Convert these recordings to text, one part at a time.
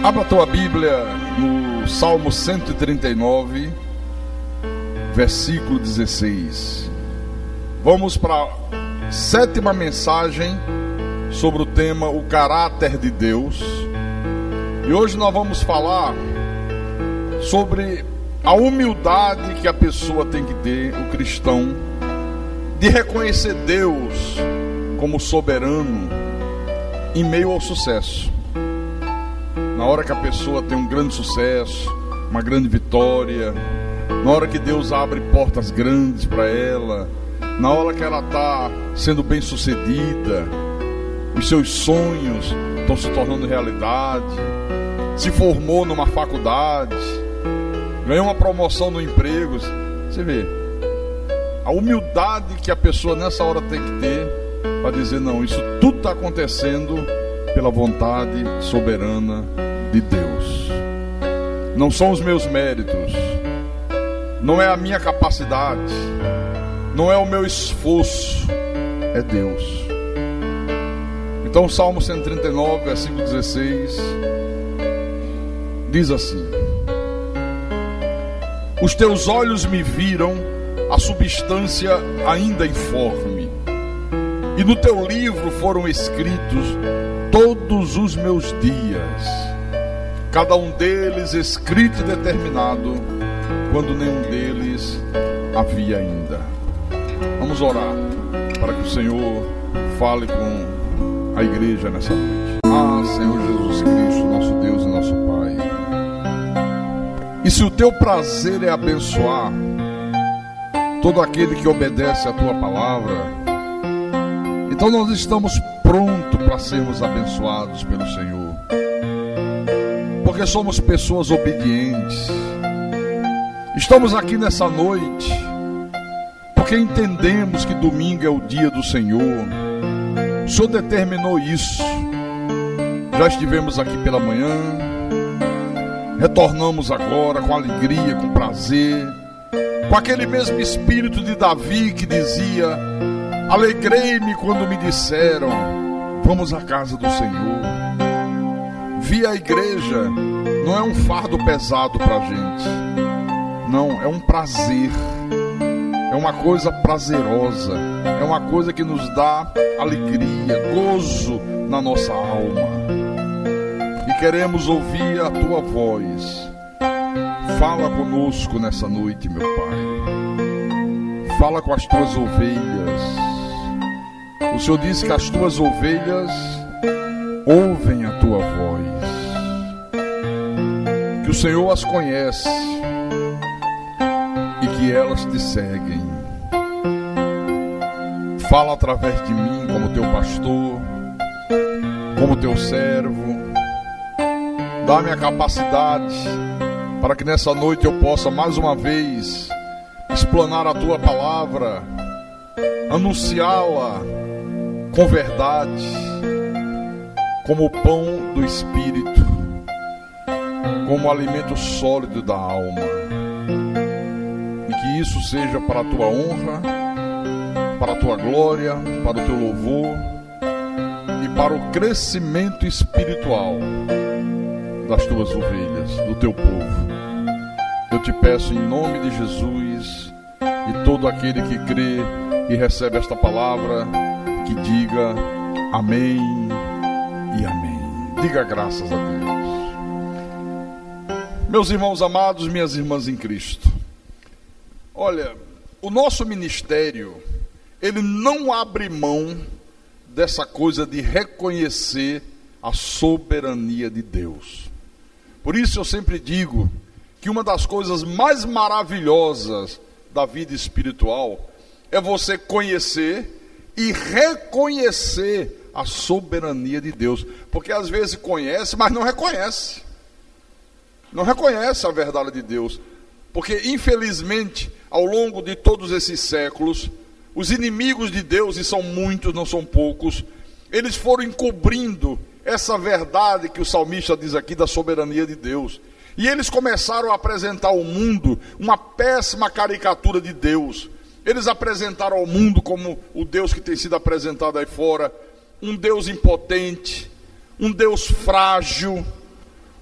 Abra a tua Bíblia no Salmo 139, versículo 16. Vamos para a 7ª mensagem sobre o tema o caráter de Deus. E hoje nós vamos falar sobre a humildade que a pessoa tem que ter, o cristão, de reconhecer Deus como soberano em meio ao sucesso. Na hora que a pessoa tem um grande sucesso, uma grande vitória, na hora que Deus abre portas grandes para ela, na hora que ela está sendo bem sucedida, os seus sonhos estão se tornando realidade, se formou numa faculdade, ganhou uma promoção no emprego. Você vê a humildade que a pessoa nessa hora tem que ter para dizer: não, isso tudo está acontecendo pela vontade soberana de Deus. Não são os meus méritos, não é a minha capacidade, não é o meu esforço, é Deus. Então o Salmo 139, versículo 16 diz assim: os teus olhos me viram a substância ainda informe, e no teu livro foram escritos todos os meus dias, cada um deles escrito e determinado, quando nenhum deles havia ainda. Vamos orar para que o Senhor fale com a igreja nessa noite. Senhor Jesus Cristo, nosso Deus e nosso Pai, e se o teu prazer é abençoar todo aquele que obedece à tua palavra, então nós estamos prontos para sermos abençoados pelo Senhor, porque somos pessoas obedientes. Estamos aqui nessa noite porque entendemos que domingo é o dia do Senhor. O Senhor determinou isso. Já estivemos aqui pela manhã, retornamos agora com alegria, com prazer, com aquele mesmo espírito de Davi que dizia: alegrei-me quando me disseram, vamos à casa do Senhor. Vir à igreja não é um fardo pesado para a gente, não, é um prazer, é uma coisa prazerosa, é uma coisa que nos dá alegria, gozo na nossa alma. E queremos ouvir a tua voz. Fala conosco nessa noite, meu Pai. Fala com as tuas ovelhas. O Senhor disse que as tuas ovelhas ouvem a tua voz, que o Senhor as conhece e que elas te seguem. Fala através de mim como teu pastor, como teu servo. Dá-me a capacidade para que nessa noite eu possa mais uma vez explanar a tua palavra, anunciá-la com verdade, como o pão do Espírito, como alimento sólido da alma. E que isso seja para a tua honra, para a tua glória, para o teu louvor e para o crescimento espiritual das tuas ovelhas, do teu povo. Eu te peço em nome de Jesus, e todo aquele que crê e recebe esta palavra, que diga amém e amém. Diga graças a Deus. Meus irmãos amados, minhas irmãs em Cristo, olha, o nosso ministério, ele não abre mão dessa coisa de reconhecer a soberania de Deus. Por isso eu sempre digo que uma das coisas mais maravilhosas da vida espiritual é você conhecer e reconhecer a soberania de Deus. Porque às vezes conhece, mas não reconhece. Não reconhece a verdade de Deus. Porque infelizmente, ao longo de todos esses séculos, os inimigos de Deus, e são muitos, não são poucos, eles foram encobrindo essa verdade que o salmista diz aqui da soberania de Deus. E eles começaram a apresentar ao mundo uma péssima caricatura de Deus. Eles apresentaram ao mundo como o Deus que tem sido apresentado aí fora, um Deus impotente, um Deus frágil,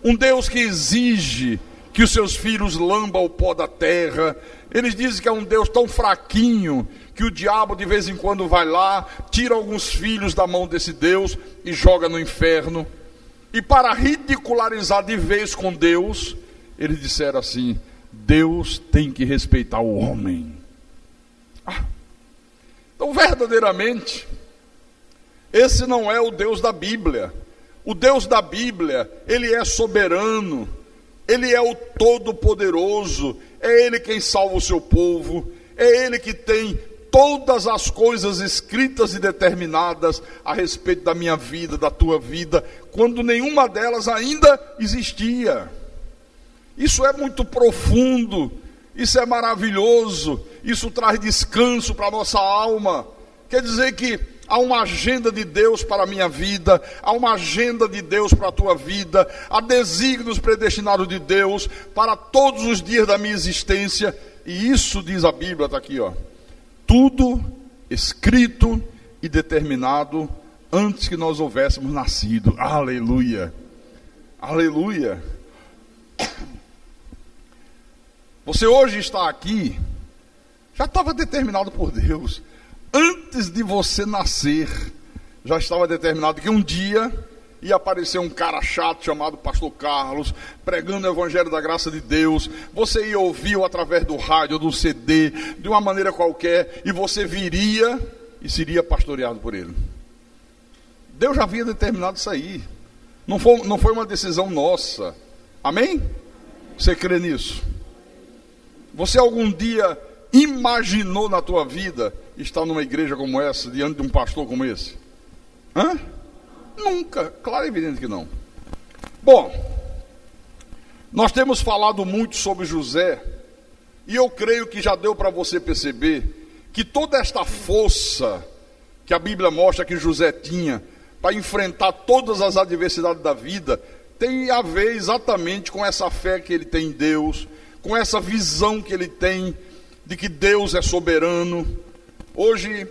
um Deus que exige que os seus filhos lambam o pó da terra. Eles dizem que é um Deus tão fraquinho que o diabo de vez em quando vai lá, tira alguns filhos da mão desse Deus e joga no inferno. E para ridicularizar de vez com Deus, eles disseram assim: Deus tem que respeitar o homem. Então, verdadeiramente, esse não é o Deus da Bíblia. O Deus da Bíblia, Ele é soberano, Ele é o Todo-Poderoso, é Ele quem salva o seu povo, é Ele que tem todas as coisas escritas e determinadas a respeito da minha vida, da tua vida, quando nenhuma delas ainda existia. Isso é muito profundo, isso é maravilhoso, isso traz descanso para a nossa alma. Quer dizer que há uma agenda de Deus para a minha vida, há uma agenda de Deus para a tua vida, há desígnios predestinados de Deus para todos os dias da minha existência, e isso diz a Bíblia, está aqui, ó. Tudo escrito e determinado antes que nós houvéssemos nascido. Aleluia, aleluia. Você hoje está aqui, já estava determinado por Deus. Antes de você nascer, já estava determinado que um dia ia aparecer um cara chato chamado Pastor Carlos, pregando o Evangelho da Graça de Deus. Você ia ouvir através do rádio, do CD, de uma maneira qualquer, e você viria e seria pastoreado por ele. Deus já havia determinado isso aí. Não foi uma decisão nossa. Amém? Você crê nisso? Você algum dia imaginou na tua vida estar numa igreja como essa, diante de um pastor como esse? Nunca, claro e evidente que não. Bom, nós temos falado muito sobre José, e eu creio que já deu para você perceber que toda esta força que a Bíblia mostra que José tinha para enfrentar todas as adversidades da vida, tem a ver exatamente com essa fé que ele tem em Deus, com essa visão que ele tem de que Deus é soberano. Hoje,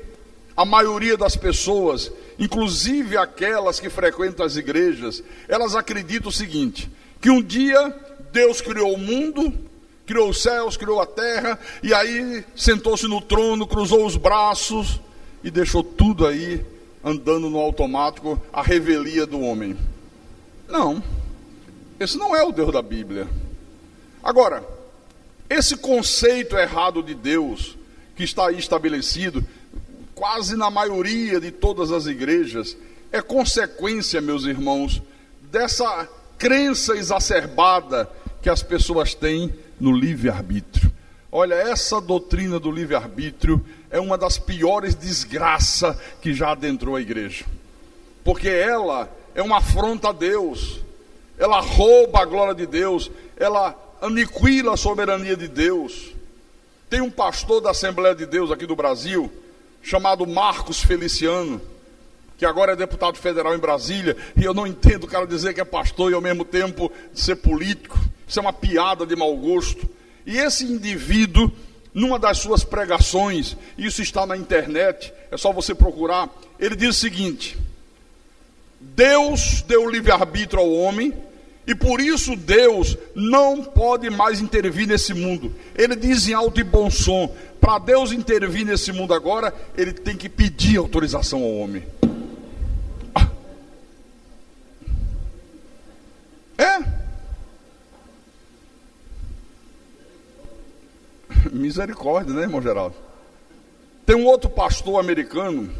a maioria das pessoas, inclusive aquelas que frequentam as igrejas, elas acreditam o seguinte, que um dia Deus criou o mundo, criou os céus, criou a terra, e aí sentou-se no trono, cruzou os braços e deixou tudo aí andando no automático, a revelia do homem. Não, esse não é o Deus da Bíblia. Agora, esse conceito errado de Deus, que está aí estabelecido, quase na maioria de todas as igrejas, é consequência, meus irmãos, dessa crença exacerbada que as pessoas têm no livre-arbítrio. Olha, essa doutrina do livre-arbítrio é uma das piores desgraças que já adentrou a igreja, porque ela é uma afronta a Deus, ela rouba a glória de Deus, ela aniquila a soberania de Deus. Tem um pastor da Assembleia de Deus aqui do Brasil, chamado Marcos Feliciano, que agora é deputado federal em Brasília, e eu não entendo o cara dizer que é pastor e ao mesmo tempo ser político. Isso é uma piada de mau gosto. E esse indivíduo, numa das suas pregações, isso está na internet, é só você procurar, ele diz o seguinte: Deus deu livre-arbítrio ao homem, e por isso Deus não pode mais intervir nesse mundo. Ele diz em alto e bom som, para Deus intervir nesse mundo agora, ele tem que pedir autorização ao homem. Misericórdia, né, irmão Geraldo? Tem um outro pastor americano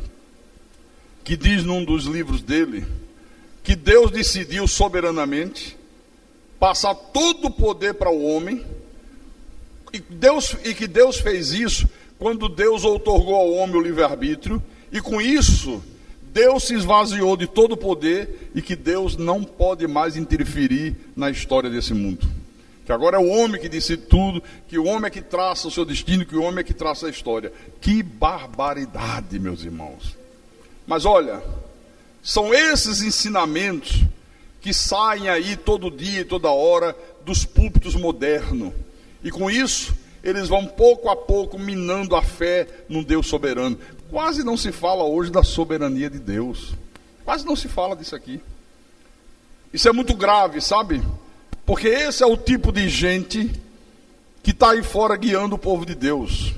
que diz num dos livros dele que Deus decidiu soberanamente passar todo o poder para o homem, e que Deus fez isso quando Deus outorgou ao homem o livre-arbítrio, e com isso Deus se esvaziou de todo o poder, e que Deus não pode mais interferir na história desse mundo, que agora é o homem que decide tudo, que o homem é que traça o seu destino, que o homem é que traça a história. Que barbaridade, meus irmãos. Mas olha, são esses ensinamentos que saem aí todo dia e toda hora dos púlpitos modernos, e com isso eles vão pouco a pouco minando a fé num Deus soberano. Quase não se fala hoje da soberania de Deus, quase não se fala disso aqui. Isso é muito grave, sabe? Porque esse é o tipo de gente que está aí fora guiando o povo de Deus.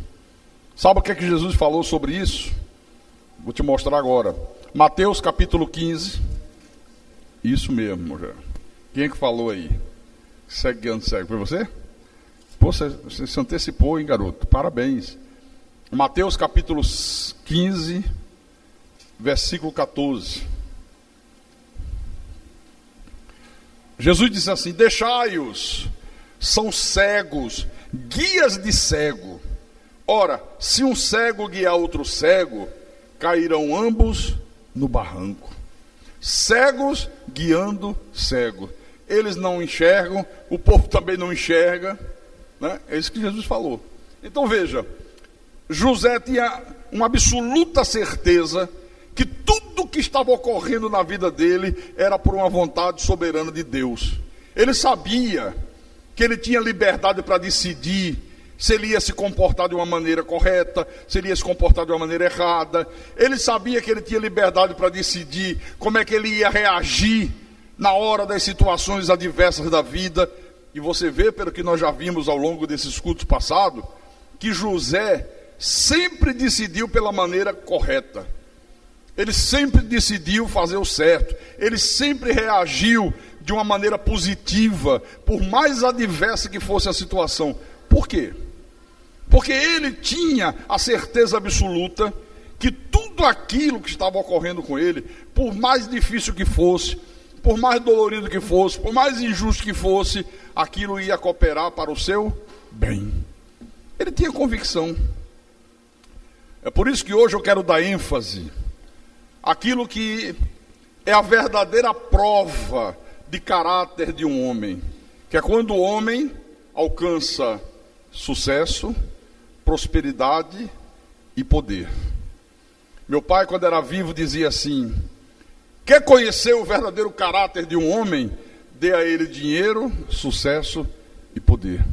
Sabe o que é que Jesus falou sobre isso? Vou te mostrar agora. Mateus capítulo 15. Isso mesmo, já. Quem é que falou aí? Segue guiando cego. Foi você? Pô, você se antecipou, hein, garoto? Parabéns. Mateus capítulo 15, versículo 14. Jesus disse assim: deixai-os, são cegos, guias de cego. Ora, se um cego guiar outro cego, cairão ambos no barranco. Cegos guiando cego. Eles não enxergam, o povo também não enxerga, né? É isso que Jesus falou. Então veja, José tinha uma absoluta certeza que tudo que estava ocorrendo na vida dele era por uma vontade soberana de Deus. Ele sabia que ele tinha liberdade para decidir se ele ia se comportar de uma maneira correta, se ele ia se comportar de uma maneira errada. Ele sabia que ele tinha liberdade para decidir como é que ele ia reagir na hora das situações adversas da vida. E você vê, pelo que nós já vimos ao longo desses cultos passados, que José sempre decidiu pela maneira correta. Ele sempre decidiu fazer o certo. Ele sempre reagiu de uma maneira positiva, por mais adversa que fosse a situação. Por quê? Porque ele tinha a certeza absoluta que tudo aquilo que estava ocorrendo com ele, por mais difícil que fosse, por mais dolorido que fosse, por mais injusto que fosse, aquilo ia cooperar para o seu bem. Ele tinha convicção. É por isso que hoje eu quero dar ênfase àquilo que é a verdadeira prova de caráter de um homem, que é quando o homem alcança sucesso, prosperidade e poder. Meu pai, quando era vivo, dizia assim: quer conhecer o verdadeiro caráter de um homem? Dê a ele dinheiro, sucesso e poder.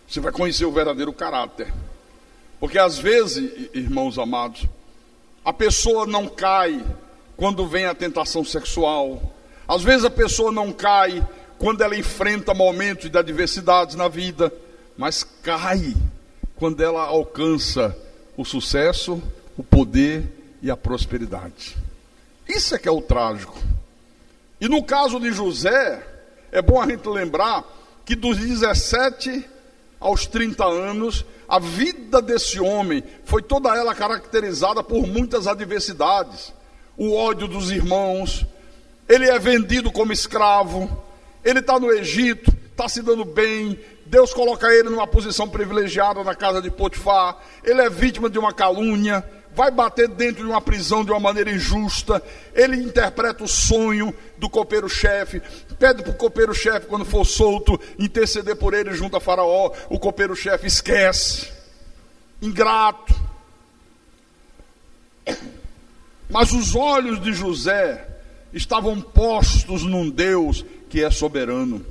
Você vai conhecer o verdadeiro caráter. Porque às vezes, irmãos amados, a pessoa não cai quando vem a tentação sexual. Às vezes a pessoa não cai quando ela enfrenta momentos de adversidades na vida, mas cai quando ela alcança o sucesso, o poder e a prosperidade. Isso é que é o trágico. E no caso de José, é bom a gente lembrar que dos 17 aos 30 anos, a vida desse homem foi toda ela caracterizada por muitas adversidades. O ódio dos irmãos, ele é vendido como escravo, ele está no Egito, está se dando bem, Deus coloca ele numa posição privilegiada na casa de Potifar, ele é vítima de uma calúnia, vai bater dentro de uma prisão de uma maneira injusta, ele interpreta o sonho do copeiro-chefe, pede para o copeiro-chefe, quando for solto, interceder por ele junto a Faraó. O copeiro-chefe esquece, ingrato. Mas os olhos de José estavam postos num Deus que é soberano.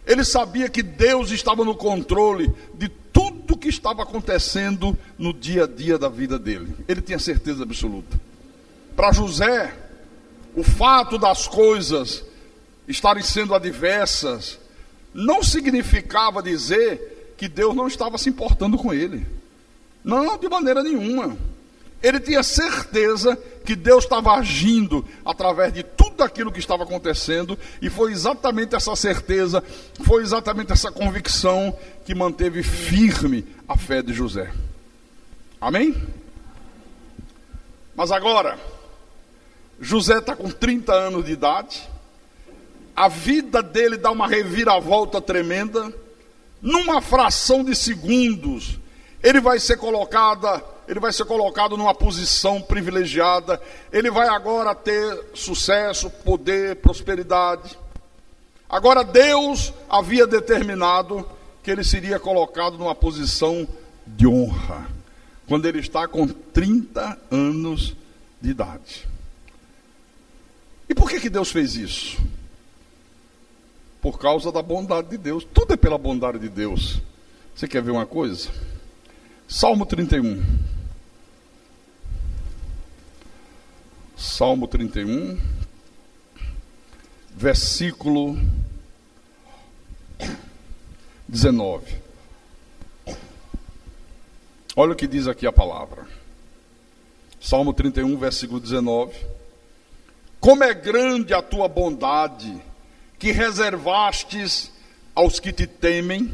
Ele sabia que Deus estava no controle de tudo que estava acontecendo no dia a dia da vida dele. Ele tinha certeza absoluta. Para José, o fato das coisas estarem sendo adversas não significava dizer que Deus não estava se importando com ele. Não, de maneira nenhuma. Ele tinha certeza que Deus estava agindo através de tudo aquilo que estava acontecendo, e foi exatamente essa certeza, foi exatamente essa convicção que manteve firme a fé de José. Amém? Mas agora, José está com 30 anos de idade, a vida dele dá uma reviravolta tremenda, numa fração de segundos, ele vai ser colocado numa posição privilegiada, ele vai agora ter sucesso, poder, prosperidade. Agora Deus havia determinado que ele seria colocado numa posição de honra, quando ele está com 30 anos de idade. E por que Deus fez isso? Por causa da bondade de Deus. Tudo é pela bondade de Deus. Você quer ver uma coisa? Salmo 31. Salmo 31, versículo 19. Olha o que diz aqui a palavra. Salmo 31, versículo 19. Como é grande a tua bondade, que reservastes aos que te temem,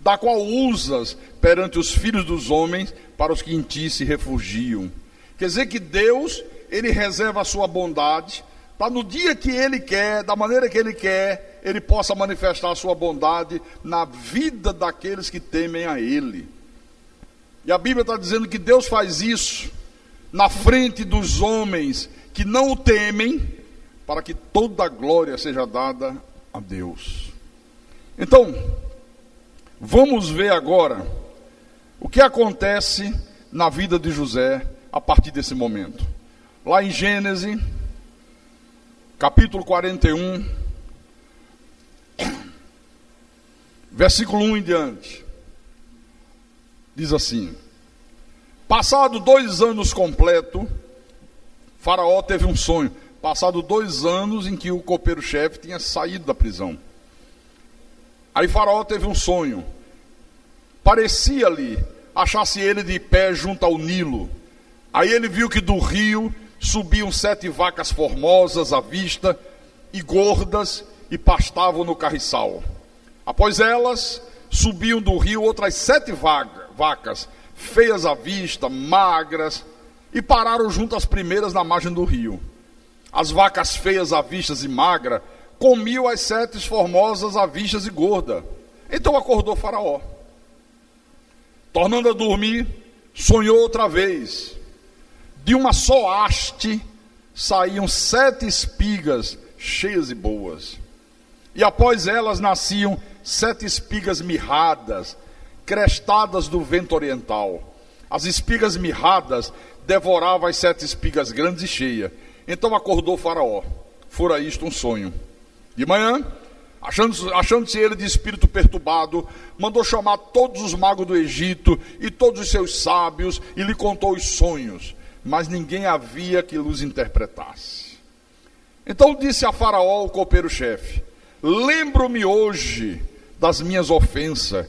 da qual usas perante os filhos dos homens, para os que em ti se refugiam. Quer dizer que Deus, Ele reserva a sua bondade, para no dia que Ele quer, da maneira que Ele quer, Ele possa manifestar a sua bondade na vida daqueles que temem a Ele. E a Bíblia está dizendo que Deus faz isso na frente dos homens que não o temem, para que toda a glória seja dada a Deus. Então, vamos ver agora o que acontece na vida de José a partir desse momento. Lá em Gênesis, capítulo 41, versículo 1 em diante, diz assim: passado 2 anos completo, Faraó teve um sonho. Passado 2 anos em que o copeiro-chefe tinha saído da prisão. Aí Faraó teve um sonho. Parecia-lhe, achasse ele de pé junto ao Nilo. Aí ele viu que do rio subiam 7 vacas formosas à vista e gordas, e pastavam no carriçal. Após elas, subiam do rio outras 7 vacas, feias à vista, magras, e pararam junto às primeiras na margem do rio. As vacas feias à vista e magras comiam as 7 formosas à vista e gorda. Então acordou Faraó. Tornando a dormir, sonhou outra vez. De uma só haste saíam 7 espigas cheias e boas. E após elas nasciam 7 espigas mirradas, crestadas do vento oriental. As espigas mirradas devoravam as 7 espigas grandes e cheias. Então acordou Faraó. Fora isto um sonho. De manhã, achando-se ele de espírito perturbado, mandou chamar todos os magos do Egito e todos os seus sábios, e lhe contou os sonhos, mas ninguém havia que os interpretasse. Então disse a Faraó, o copeiro-chefe: lembro-me hoje das minhas ofensas,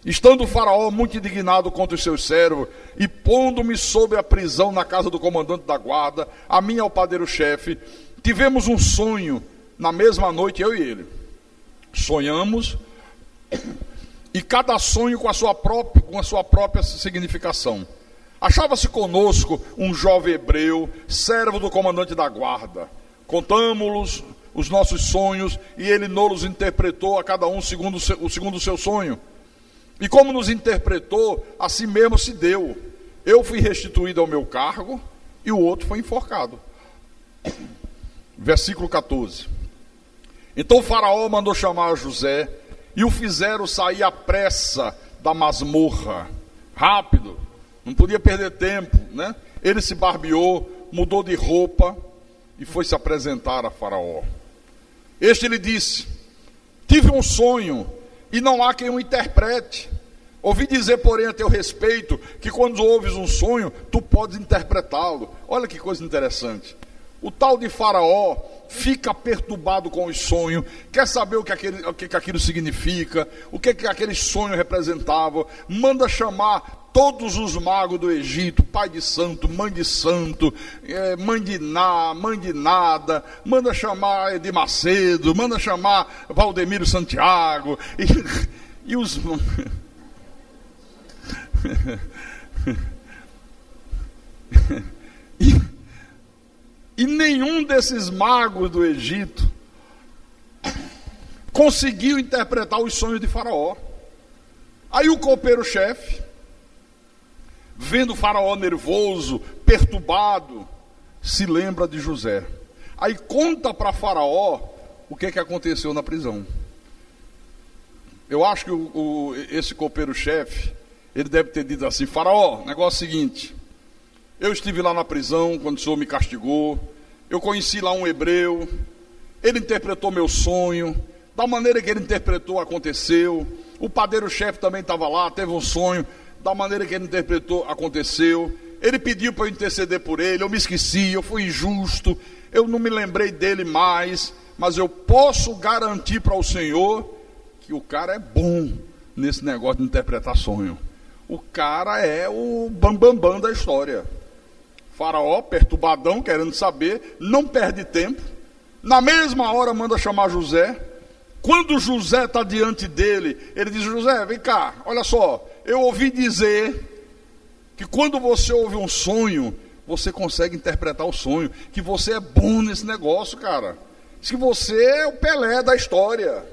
estando o Faraó muito indignado contra os seus servos, e pondo-me sob a prisão na casa do comandante da guarda, a mim e ao padeiro-chefe, tivemos um sonho na mesma noite, eu e ele. Sonhamos, e cada sonho com a sua própria significação. Achava-se conosco um jovem hebreu, servo do comandante da guarda. Contamos-los os nossos sonhos, e ele nos interpretou a cada um segundo o seu sonho. E como nos interpretou, assim mesmo se deu. Eu fui restituído ao meu cargo, e o outro foi enforcado. Versículo 14. Então o Faraó mandou chamar José, e o fizeram sair à pressa da masmorra. Rápido, não podia perder tempo, né? Ele se barbeou, mudou de roupa, e foi se apresentar a Faraó. Este lhe disse: tive um sonho, e não há quem o interprete. Ouvi dizer, porém, a teu respeito, que quando ouves um sonho, tu podes interpretá-lo. Olha que coisa interessante. O tal de Faraó fica perturbado com os sonhos, quer saber o que aquilo significa, o que aquele sonho representava, manda chamar todos os magos do Egito, pai de santo, mãe de santo, mãe de nada, manda chamar de Macedo, manda chamar Valdemiro Santiago, e os... E nenhum desses magos do Egito conseguiu interpretar os sonhos de Faraó. Aí o copeiro-chefe, vendo Faraó nervoso, perturbado, se lembra de José. Aí conta para Faraó o que aconteceu na prisão. Eu acho que esse copeiro-chefe, ele deve ter dito assim: Faraó, negócio é o seguinte, eu estive lá na prisão quando o senhor me castigou, eu conheci lá um hebreu, ele interpretou meu sonho, da maneira que ele interpretou aconteceu, o padeiro-chefe também estava lá, teve um sonho, da maneira que ele interpretou aconteceu, ele pediu para eu interceder por ele, eu me esqueci, eu fui injusto, eu não me lembrei dele mais, mas eu posso garantir para o senhor que o cara é bom, nesse negócio de interpretar sonho. O cara é o bambambam da história. Faraó, perturbadão, querendo saber, não perde tempo. Na mesma hora manda chamar José. Quando José está diante dele, ele diz: José, vem cá, olha só, eu ouvi dizer que quando você ouve um sonho, você consegue interpretar o sonho, que você é bom nesse negócio, cara. Diz que você é o Pelé da história.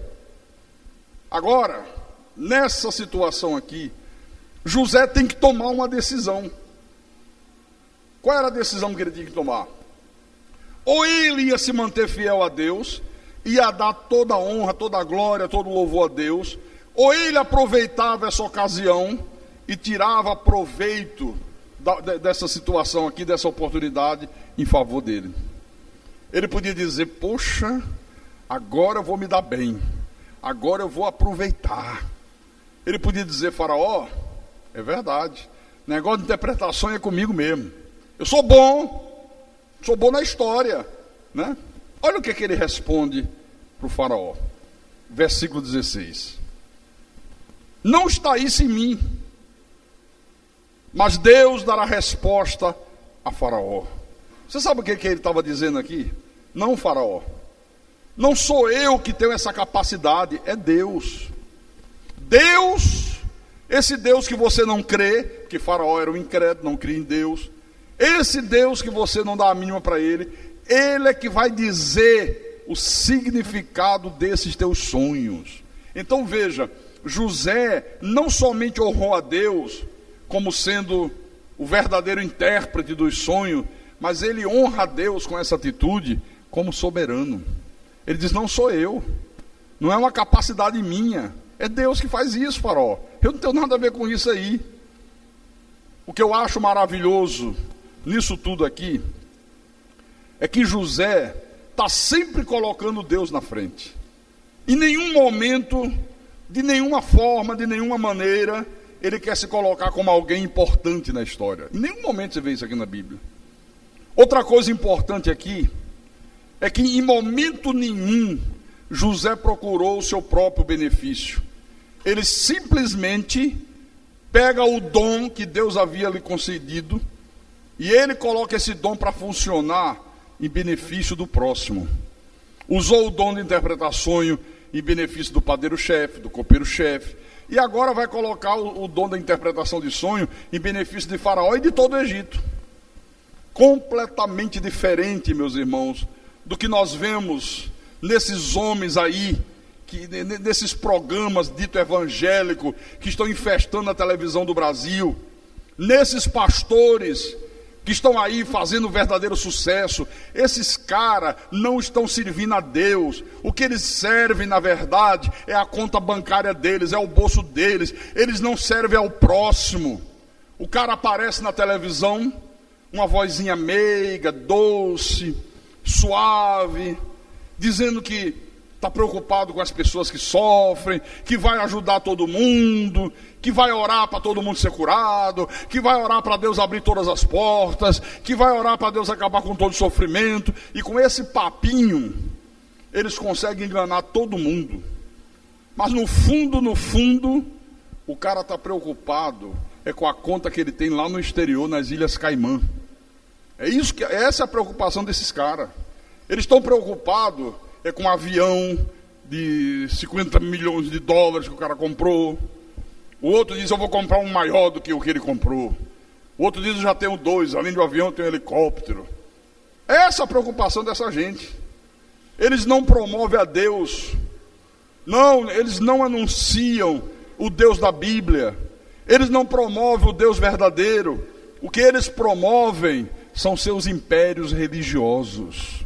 Agora, nessa situação aqui, José tem que tomar uma decisão. Qual era a decisão que ele tinha que tomar? Ou ele ia se manter fiel a Deus, ia dar toda a honra, toda a glória, todo o louvor a Deus, ou ele aproveitava essa ocasião e tirava proveito dessa situação aqui, dessa oportunidade em favor dele. Ele podia dizer: poxa, agora eu vou me dar bem, agora eu vou aproveitar. Ele podia dizer: Faraó, é verdade, negócio de interpretação é comigo mesmo, eu sou bom na história, né? Olha o que ele responde para o Faraó, versículo 16: não está isso em mim, mas Deus dará resposta a Faraó. Você sabe o que ele estava dizendo aqui? Não, Faraó, não sou eu que tenho essa capacidade, é Deus. Deus, esse Deus que você não crê, que Faraó era um incrédulo, não cria em Deus, esse Deus que você não dá a mínima para ele é que vai dizer o significado desses teus sonhos. Então veja, José não somente honrou a Deus como sendo o verdadeiro intérprete dos sonhos, mas ele honra a Deus com essa atitude como soberano. Ele diz: não sou eu, não é uma capacidade minha, é Deus que faz isso, Faraó, eu não tenho nada a ver com isso aí. O que eu acho maravilhoso nisso tudo aqui é que José está sempre colocando Deus na frente. Em nenhum momento, de nenhuma forma, de nenhuma maneira, ele quer se colocar como alguém importante na história. Em nenhum momento você vê isso aqui na Bíblia. Outra coisa importante aqui é que em momento nenhum José procurou o seu próprio benefício. Ele simplesmente pega o dom que Deus havia lhe concedido e ele coloca esse dom para funcionar em benefício do próximo. Usou o dom de interpretar sonho em benefício do padeiro-chefe, do copeiro-chefe, e agora vai colocar o dom da interpretação de sonho em benefício de Faraó e de todo o Egito. Completamente diferente, meus irmãos, do que nós vemos nesses homens aí, nesses programas dito evangélico que estão infestando a televisão do Brasil, nesses pastores que estão aí fazendo verdadeiro sucesso. Esses caras não estão servindo a Deus. O que eles servem, na verdade, é a conta bancária deles, é o bolso deles. Eles não servem ao próximo. O cara aparece na televisão, uma vozinha meiga, doce, suave, dizendo que está preocupado com as pessoas que sofrem, que vai ajudar todo mundo, que vai orar para todo mundo ser curado, que vai orar para Deus abrir todas as portas, que vai orar para Deus acabar com todo sofrimento. E com esse papinho, eles conseguem enganar todo mundo. Mas no fundo, o cara está preocupado com a conta que ele tem lá no exterior, nas Ilhas Caimã. Essa é a preocupação desses caras. Eles estão preocupados com um avião de 50 milhões de dólares que o cara comprou. O outro diz: eu vou comprar um maior do que o que ele comprou. O outro diz: eu já tenho 2, além do avião eu tenho um helicóptero. Essa é a preocupação dessa gente. Eles não promovem a Deus. Não, eles não anunciam o Deus da Bíblia. Eles não promovem o Deus verdadeiro. O que eles promovem são seus impérios religiosos.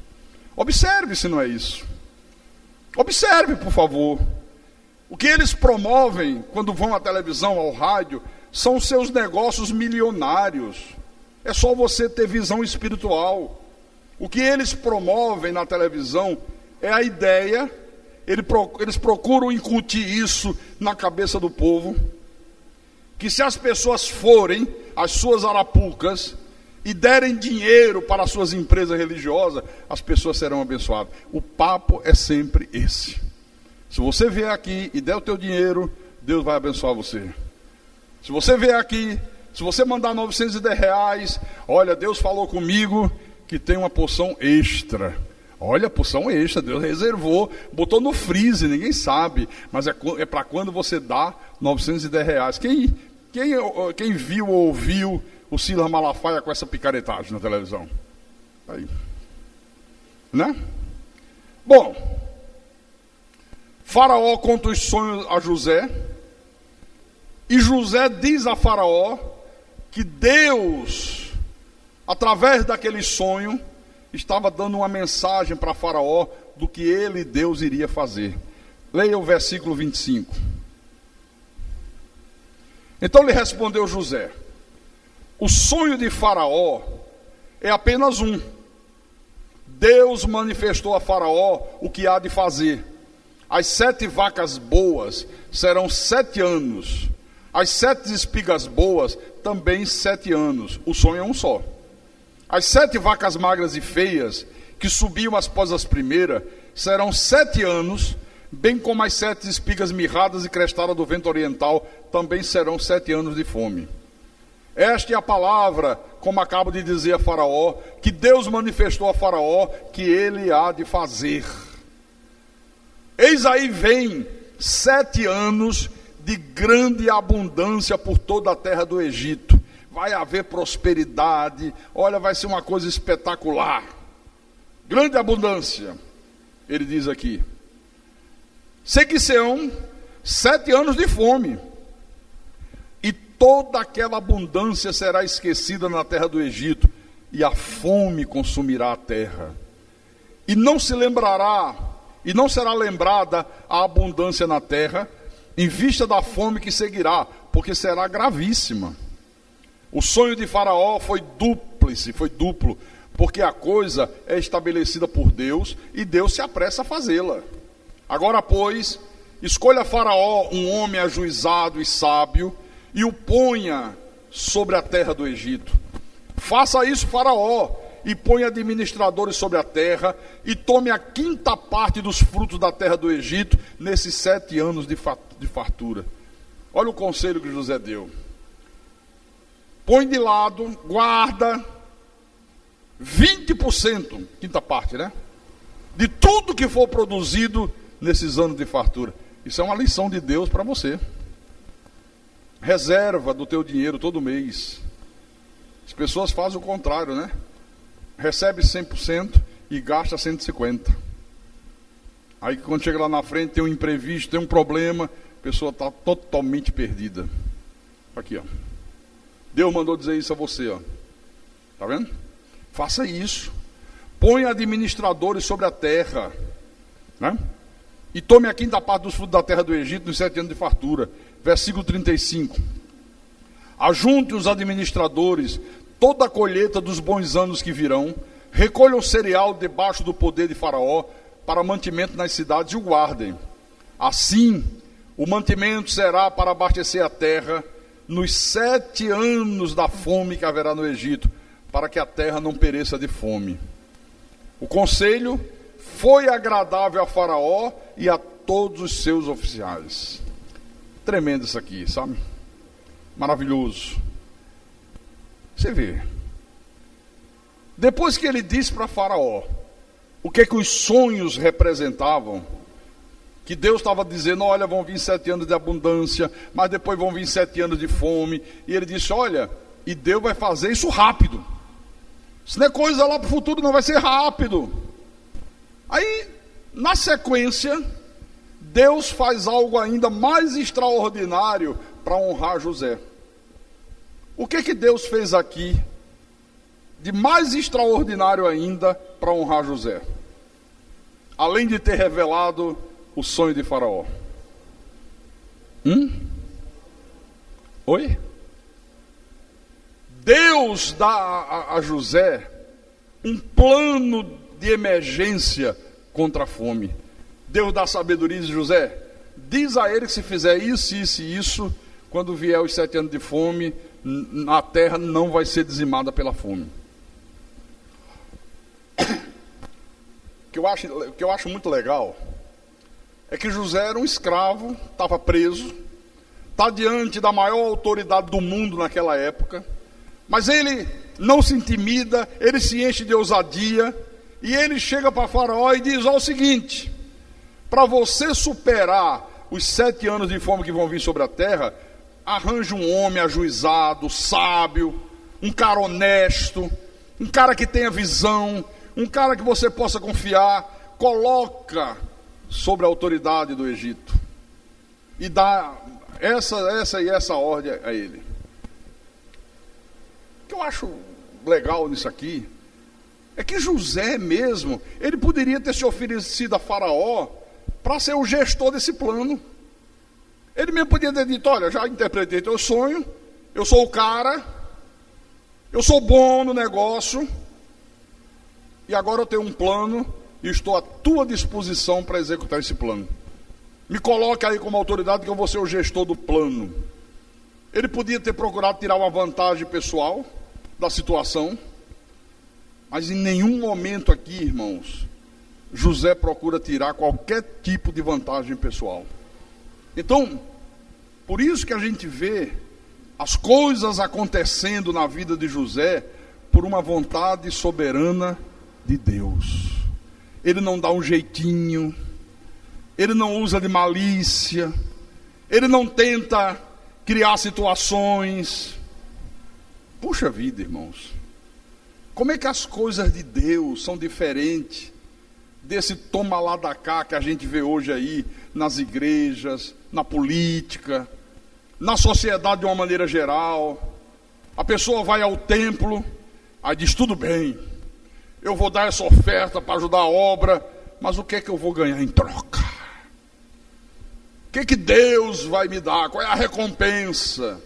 Observe se não é isso. Observe, por favor. O que eles promovem quando vão à televisão, ao rádio, são seus negócios milionários. É só você ter visão espiritual. O que eles promovem na televisão é a ideia, eles procuram incutir isso na cabeça do povo, que se as pessoas forem às suas arapucas e derem dinheiro para as suas empresas religiosas, as pessoas serão abençoadas. O papo é sempre esse. Se você vier aqui e der o teu dinheiro Deus vai abençoar você. Se você vier aqui, se você mandar R$910, olha, Deus falou comigo que tem uma porção extra. Olha, porção extra, Deus reservou, botou no freezer, ninguém sabe, mas é para quando você dá R$910. Quem viu ou ouviu o Silas Malafaia com essa picaretagem na televisão? Aí. Né? Bom, Faraó conta os sonhos a José, e José diz a Faraó que Deus, através daquele sonho, estava dando uma mensagem para Faraó do que ele, Deus, iria fazer. Leia o versículo 25. Então lhe respondeu José: o sonho de Faraó é apenas um. Deus manifestou a Faraó o que há de fazer. As 7 vacas boas serão 7 anos. As 7 espigas boas também 7 anos. O sonho é um só. As 7 vacas magras e feias, que subiam após as primeiras, serão 7 anos, bem como as 7 espigas mirradas e crestadas do vento oriental, também serão 7 anos de fome. Esta é a palavra, como acabo de dizer a Faraó, que Deus manifestou a Faraó que ele há de fazer. Eis aí vem 7 anos de grande abundância por toda a terra do Egito. Vai haver prosperidade, olha, vai ser uma coisa espetacular. Grande abundância, ele diz aqui. Seguir-se-ão 7 anos de fome, e toda aquela abundância será esquecida na terra do Egito, e a fome consumirá a terra. E não se lembrará, e não será lembrada a abundância na terra, em vista da fome que seguirá, porque será gravíssima. O sonho de Faraó foi duplo, porque a coisa é estabelecida por Deus, e Deus se apressa a fazê-la. Agora, pois, escolha Faraó um homem ajuizado e sábio, e o ponha sobre a terra do Egito. Faça isso, Faraó, e ponha administradores sobre a terra, e tome a 5ª parte dos frutos da terra do Egito, nesses 7 anos de fartura. Olha o conselho que José deu. Põe de lado, guarda 20%, 5ª parte, né? De tudo que for produzido nesses anos de fartura. Isso é uma lição de Deus para você. Reserva do teu dinheiro todo mês. As pessoas fazem o contrário, né? Recebe 100% e gasta 150%. Aí quando chega lá na frente tem um imprevisto, tem um problema, a pessoa está totalmente perdida. Aqui, ó. Deus mandou dizer isso a você, ó. Tá vendo? Faça isso. Põe administradores sobre a terra, né? E tome a 5ª parte dos frutos da terra do Egito nos 7 anos de fartura. Versículo 35. Ajunte os administradores toda a colheita dos bons anos que virão, recolham o cereal debaixo do poder de Faraó, para mantimento nas cidades, e o guardem. Assim, o mantimento será para abastecer a terra nos 7 anos da fome que haverá no Egito, para que a terra não pereça de fome. O conselho foi agradável a Faraó e a todos os seus oficiais. Tremendo isso aqui, sabe? Maravilhoso. Você vê. Depois que ele disse para Faraó o que os sonhos representavam, que Deus estava dizendo, olha, vão vir 7 anos de abundância, mas depois vão vir 7 anos de fome, e ele disse, olha, e Deus vai fazer isso rápido. Isso não é coisa lá para o futuro, não, vai ser rápido. Aí, na sequência, Deus faz algo ainda mais extraordinário para honrar José. O que Deus fez aqui de mais extraordinário ainda para honrar José? Além de ter revelado o sonho de Faraó. Oi? Deus dá a José um plano de emergência contra a fome. Deus dá sabedoria de José. Diz a ele que se fizer isso, isso e isso, quando vier os 7 anos de fome, a terra não vai ser dizimada pela fome. O que eu acho muito legal é que José era um escravo, estava preso, está diante da maior autoridade do mundo naquela época, mas ele não se intimida, ele se enche de ousadia, e ele chega para Faraó e diz: ó, o seguinte, para você superar os 7 anos de fome que vão vir sobre a terra, arranje um homem ajuizado, sábio, um cara honesto, um cara que tenha visão, um cara que você possa confiar, coloca sobre a autoridade do Egito e dá essa ordem a ele. O que eu acho legal nisso aqui é que José mesmo, ele poderia ter se oferecido a Faraó para ser o gestor desse plano. Ele mesmo podia ter dito: olha, já interpretei teu sonho, eu sou o cara, eu sou bom no negócio, e agora eu tenho um plano e estou à tua disposição para executar esse plano. Me coloque aí como autoridade que eu vou ser o gestor do plano. Ele podia ter procurado tirar uma vantagem pessoal da situação, mas em nenhum momento aqui, irmãos, José procura tirar qualquer tipo de vantagem pessoal. Então, por isso que a gente vê as coisas acontecendo na vida de José por uma vontade soberana de Deus. Ele não dá um jeitinho, ele não usa de malícia, ele não tenta criar situações. Puxa vida, irmãos, como é que as coisas de Deus são diferentes desse toma lá da cá que a gente vê hoje aí nas igrejas, na política, na sociedade de uma maneira geral. A pessoa vai ao templo, aí diz: tudo bem, eu vou dar essa oferta para ajudar a obra, mas o que é que eu vou ganhar em troca? O que é que Deus vai me dar? Qual é a recompensa?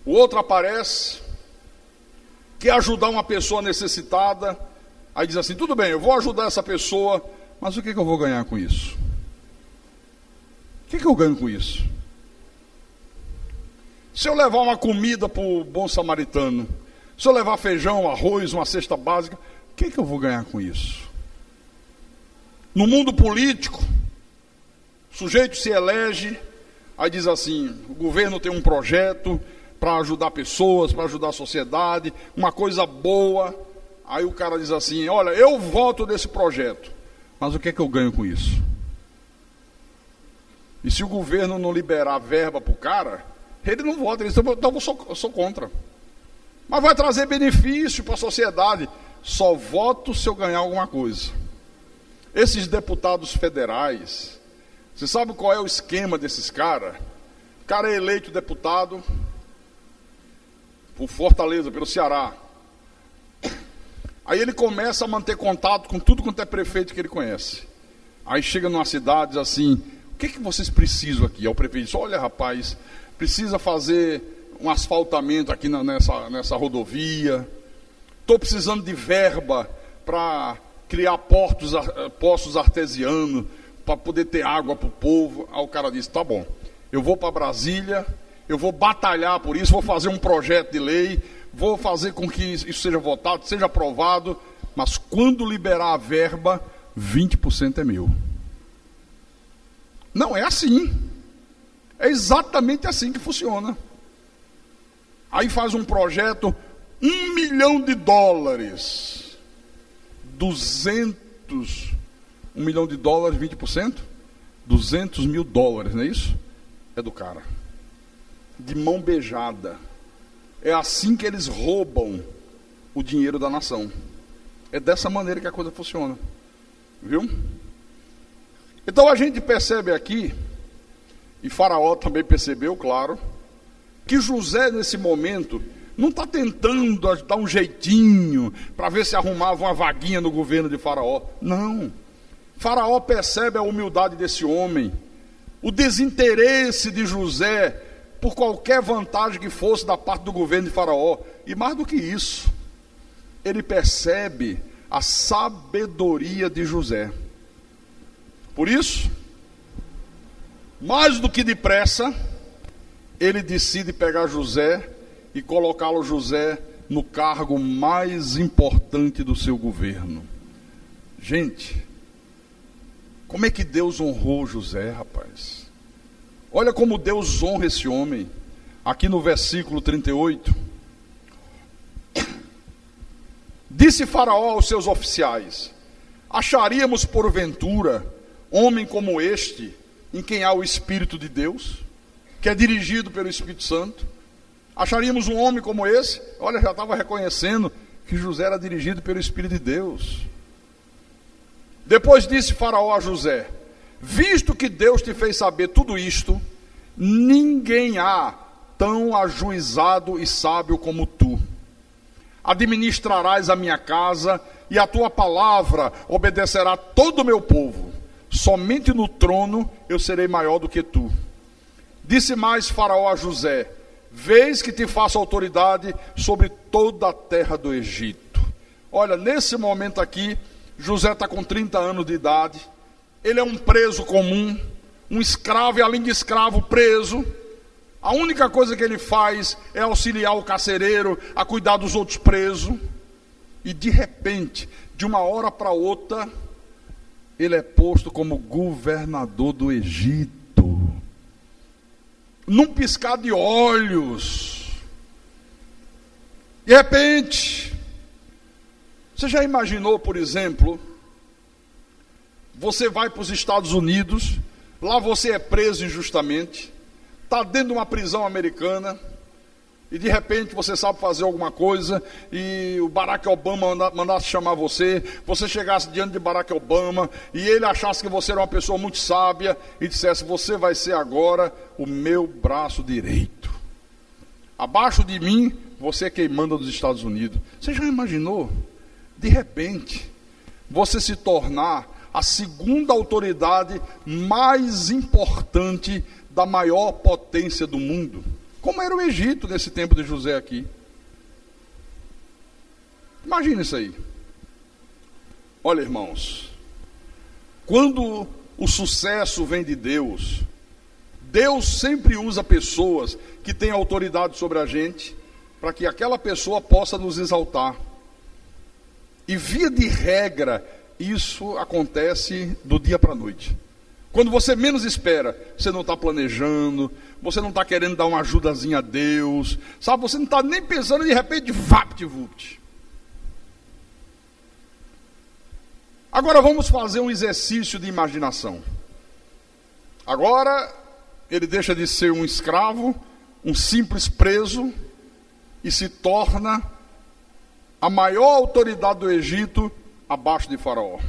O outro aparece, quer ajudar uma pessoa necessitada, aí diz assim: tudo bem, eu vou ajudar essa pessoa, mas o que é que eu vou ganhar com isso? O que é que eu ganho com isso? Se eu levar uma comida para o bom samaritano, se eu levar feijão, arroz, uma cesta básica, o que é que eu vou ganhar com isso? No mundo político, o sujeito se elege, aí diz assim: o governo tem um projeto para ajudar pessoas, para ajudar a sociedade, uma coisa boa. Aí o cara diz assim: olha, eu voto nesse projeto, mas o que é que eu ganho com isso? E se o governo não liberar verba para o cara, ele não vota. Ele diz: então eu sou contra. Mas vai trazer benefício para a sociedade. Só voto se eu ganhar alguma coisa. Esses deputados federais, você sabe qual é o esquema desses caras? O cara é eleito deputado por Fortaleza, pelo Ceará. Aí ele começa a manter contato com tudo quanto é prefeito que ele conhece. Aí chega numa cidade e diz assim: o que vocês precisam aqui? Aí o prefeito diz: olha, rapaz, precisa fazer um asfaltamento aqui nessa rodovia. Estou precisando de verba para criar poços artesianos, para poder ter água para o povo. Aí o cara diz: tá bom, eu vou para Brasília, eu vou batalhar por isso, vou fazer um projeto de lei, vou fazer com que isso seja votado, seja aprovado, mas quando liberar a verba, 20% é meu. Não é assim. É exatamente assim que funciona. Aí faz um projeto, $1 milhão. 200, $1 milhão, 20%? $200 mil, não é isso? É do cara. De mão beijada. É assim que eles roubam o dinheiro da nação. É dessa maneira que a coisa funciona. Viu? Então a gente percebe aqui, e Faraó também percebeu, claro, que José nesse momento não está tentando dar um jeitinho para ver se arrumava uma vaguinha no governo de Faraó. Não. Faraó percebe a humildade desse homem, o desinteresse de José por qualquer vantagem que fosse da parte do governo de Faraó. E mais do que isso, ele percebe a sabedoria de José. Por isso, mais do que depressa, ele decide pegar José e colocá-lo José no cargo mais importante do seu governo. Gente, como é que Deus honrou José, rapaz? Olha como Deus honra esse homem. Aqui no versículo 38. Disse Faraó aos seus oficiais: acharíamos porventura homem como este, em quem há o Espírito de Deus, que é dirigido pelo Espírito Santo? Acharíamos um homem como esse? Olha, já estava reconhecendo que José era dirigido pelo Espírito de Deus. Depois disse Faraó a José: visto que Deus te fez saber tudo isto, ninguém há tão ajuizado e sábio como tu. Administrarás a minha casa, e a tua palavra obedecerá todo o meu povo. Somente no trono eu serei maior do que tu. Disse mais Faraó a José: vês que te faço autoridade sobre toda a terra do Egito. Olha, nesse momento aqui, José está com 30 anos de idade. Ele é um preso comum, um escravo, e além de escravo, preso. A única coisa que ele faz é auxiliar o carcereiro a cuidar dos outros presos. E de repente, de uma hora para outra, ele é posto como governador do Egito. Num piscar de olhos. De repente, você já imaginou, por exemplo, você vai para os Estados Unidos, lá você é preso injustamente, está dentro de uma prisão americana, e de repente você sabe fazer alguma coisa, e o Barack Obama mandasse chamar você chegasse diante de Barack Obama, e ele achasse que você era uma pessoa muito sábia, e dissesse: você vai ser agora o meu braço direito. Abaixo de mim, você é quem manda dos Estados Unidos. Você já imaginou? De repente, você se tornar a segunda autoridade mais importante da maior potência do mundo, como era o Egito nesse tempo de José aqui. Imagina isso aí. Olha, irmãos, quando o sucesso vem de Deus, Deus sempre usa pessoas que têm autoridade sobre a gente, para que aquela pessoa possa nos exaltar. E via de regra, isso acontece do dia para a noite. Quando você menos espera, você não está planejando, você não está querendo dar uma ajudazinha a Deus, sabe? Você não está nem pensando, de repente, vapt-vupt. Agora vamos fazer um exercício de imaginação. Agora, ele deixa de ser um escravo, um simples preso, e se torna a maior autoridade do Egito, abaixo de Faraó.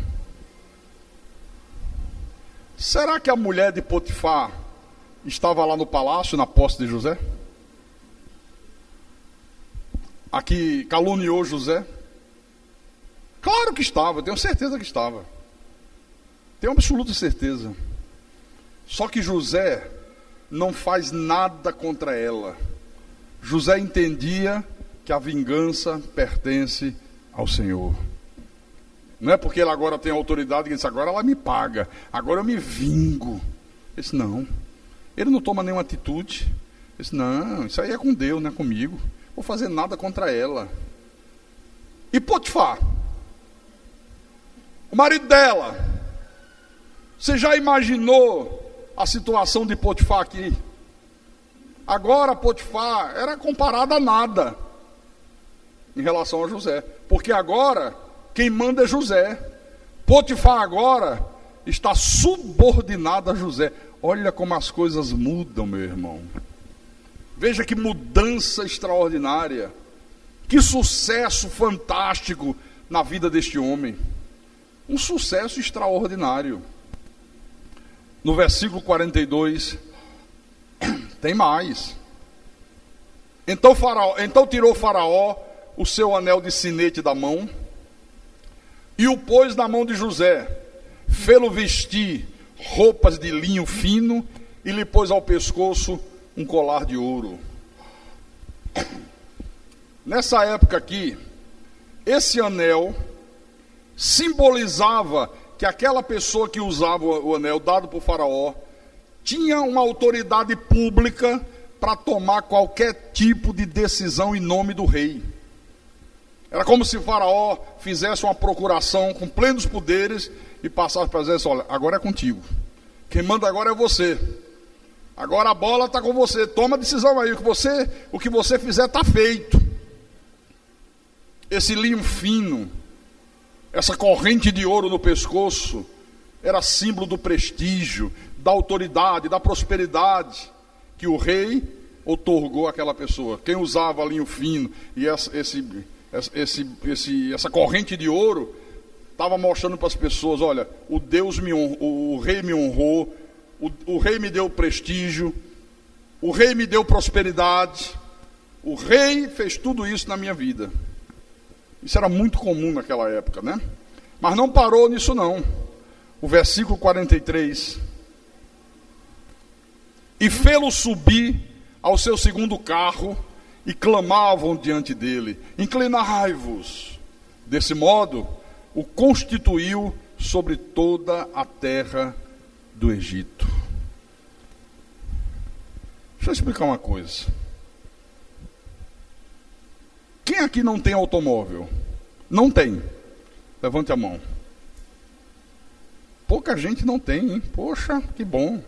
Será que a mulher de Potifar estava lá no palácio, na posse de José? A que caluniou José? Claro que estava, tenho certeza que estava. Tenho absoluta certeza. Só que José não faz nada contra ela. José entendia que a vingança pertence ao Senhor. Não é porque ele agora tem autoridade que ele disse: agora ela me paga, agora eu me vingo. Ele disse: não. Ele não toma nenhuma atitude. Ele disse: não, isso aí é com Deus, não é comigo. Vou fazer nada contra ela. E Potifar, o marido dela, você já imaginou a situação de Potifar aqui? Agora Potifar era comparado a nada em relação a José, porque agora quem manda é José. Potifar agora está subordinado a José. Olha como as coisas mudam, meu irmão. Veja que mudança extraordinária. Que sucesso fantástico na vida deste homem. Um sucesso extraordinário. No versículo 42, tem mais. Então tirou Faraó o seu anel de sinete da mão e o pôs na mão de José, fê-lo vestir roupas de linho fino e lhe pôs ao pescoço um colar de ouro. Nessa época aqui, esse anel simbolizava que aquela pessoa que usava o anel dado por Faraó tinha uma autoridade pública para tomar qualquer tipo de decisão em nome do rei. Era como se Faraó fizesse uma procuração com plenos poderes e passasse para dizer: olha, agora é contigo. Quem manda agora é você. Agora a bola está com você, toma a decisão aí, o que você fizer está feito. Esse linho fino, essa corrente de ouro no pescoço, era símbolo do prestígio, da autoridade, da prosperidade que o rei outorgou àquela pessoa. Quem usava linho fino e essa corrente de ouro estava mostrando para as pessoas: olha, o rei me honrou, o rei me deu prestígio, o rei me deu prosperidade, o rei fez tudo isso na minha vida. Isso era muito comum naquela época, né? Mas não parou nisso não. O versículo 43: e fê-lo subir ao seu segundo carro, e clamavam diante dele: inclinai-vos. Desse modo, o constituiu sobre toda a terra do Egito. Deixa eu explicar uma coisa. Quem aqui não tem automóvel? Não tem. Levante a mão. Pouca gente não tem, hein? Poxa, que bom.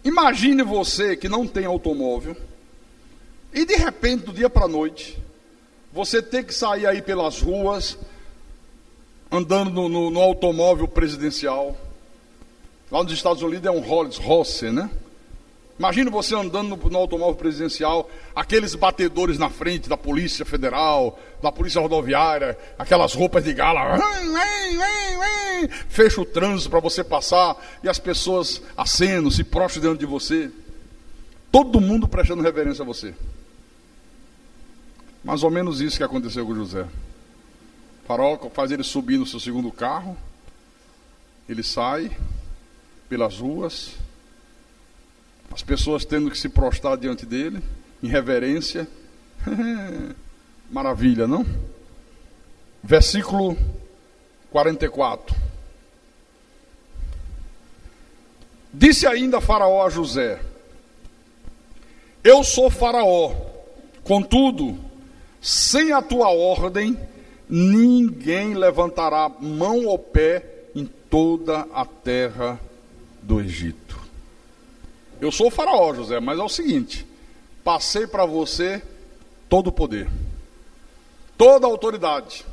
Imagine você que não tem automóvel e de repente, do dia para a noite, você ter que sair aí pelas ruas andando no automóvel presidencial. Lá nos Estados Unidos é um Rolls Royce, né? Imagina você andando no automóvel presidencial, aqueles batedores na frente da Polícia Federal, da Polícia Rodoviária, aquelas roupas de gala, fecha o trânsito para você passar, e as pessoas acenam, se prostram diante de você. Todo mundo prestando reverência a você. Mais ou menos isso que aconteceu com José. O faraó faz ele subir no seu segundo carro, ele sai pelas ruas, as pessoas tendo que se prostrar diante dele, em reverência. Maravilha, não? Versículo 44. Disse ainda Faraó a José: eu sou Faraó, contudo, sem a tua ordem, ninguém levantará mão ou pé em toda a terra do Egito. Eu sou o Faraó, José, mas é o seguinte: passei para você todo o poder, toda a autoridade.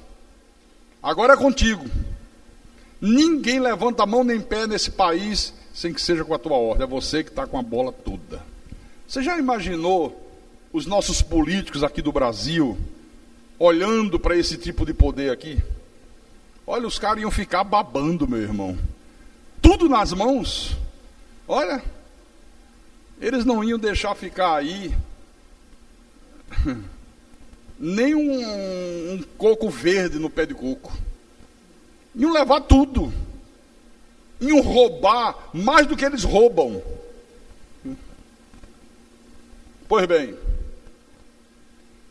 Agora é contigo. Ninguém levanta a mão nem pé nesse país sem que seja com a tua ordem. É você que está com a bola toda. Você já imaginou os nossos políticos aqui do Brasil olhando para esse tipo de poder aqui? Olha, os caras iam ficar babando, meu irmão. Tudo nas mãos. Olha, eles não iam deixar ficar aí nem um coco verde no pé de coco. Iam levar tudo. Iam roubar mais do que eles roubam. Pois bem,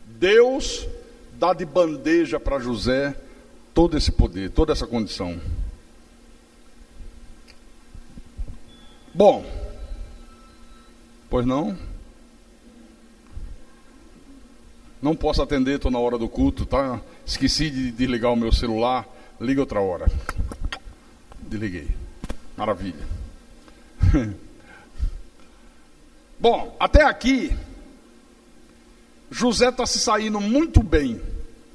Deus dá de bandeja para José todo esse poder, toda essa condição. Bom, pois não? Não posso atender, estou na hora do culto, tá? Esqueci de desligar o meu celular, liga outra hora. Desliguei. Maravilha. Bom, até aqui, José está se saindo muito bem,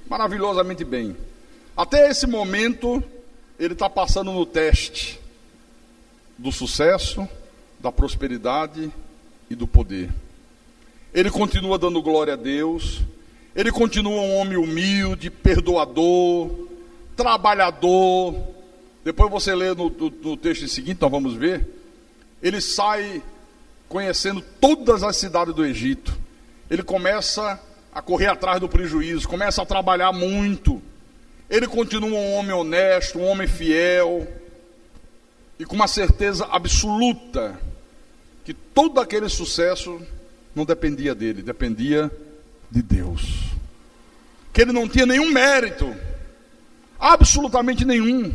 maravilhosamente bem. Até esse momento, ele está passando no teste do sucesso, da prosperidade e do poder. Ele continua dando glória a Deus, ele continua um homem humilde, perdoador, trabalhador. Depois você lê no texto seguinte, então vamos ver. Ele sai conhecendo todas as cidades do Egito. Ele começa a correr atrás do prejuízo, começa a trabalhar muito. Ele continua um homem honesto, um homem fiel, e com uma certeza absoluta que todo aquele sucesso não dependia dele, dependia de Deus. Que ele não tinha nenhum mérito, absolutamente nenhum,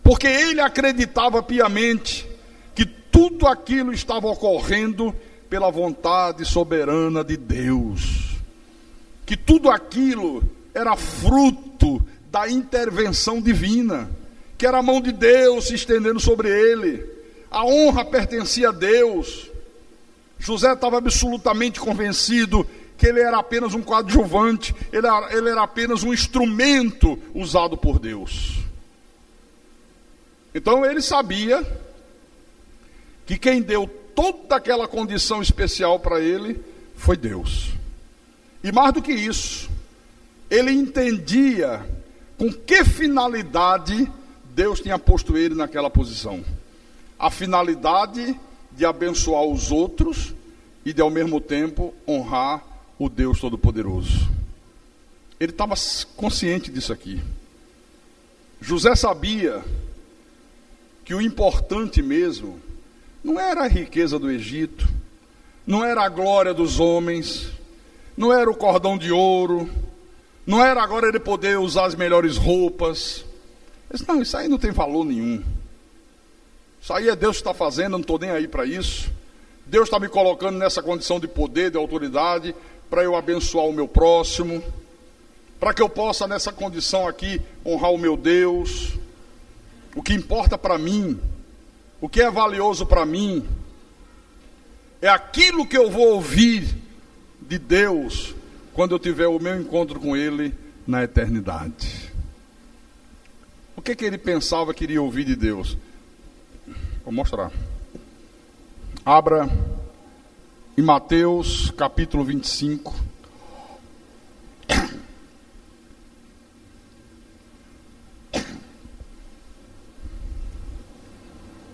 porque ele acreditava piamente que tudo aquilo estava ocorrendo pela vontade soberana de Deus, que tudo aquilo era fruto da intervenção divina, que era a mão de Deus se estendendo sobre ele, A honra pertencia a Deus. José estava absolutamente convencido que ele era apenas um coadjuvante, ele era apenas um instrumento usado por Deus. Então ele sabia que quem deu toda aquela condição especial para ele foi Deus. E mais do que isso, ele entendia com que finalidade Deus tinha posto ele naquela posição. A finalidade de abençoar os outros e de, ao mesmo tempo, honrar o Deus Todo-Poderoso. Ele estava consciente disso aqui. José sabia que o importante mesmo não era a riqueza do Egito, não era a glória dos homens, não era o cordão de ouro, não era agora ele poder usar as melhores roupas. Ele disse, não, isso aí não tem valor nenhum. Isso aí é Deus que está fazendo, eu não estou nem aí para isso. Deus está me colocando nessa condição de poder, de autoridade, para eu abençoar o meu próximo, para que eu possa nessa condição aqui honrar o meu Deus. O que importa para mim, o que é valioso para mim, é aquilo que eu vou ouvir de Deus quando eu tiver o meu encontro com Ele na eternidade. O que ele pensava que iria ouvir de Deus? Vou mostrar. Abra em Mateus capítulo 25.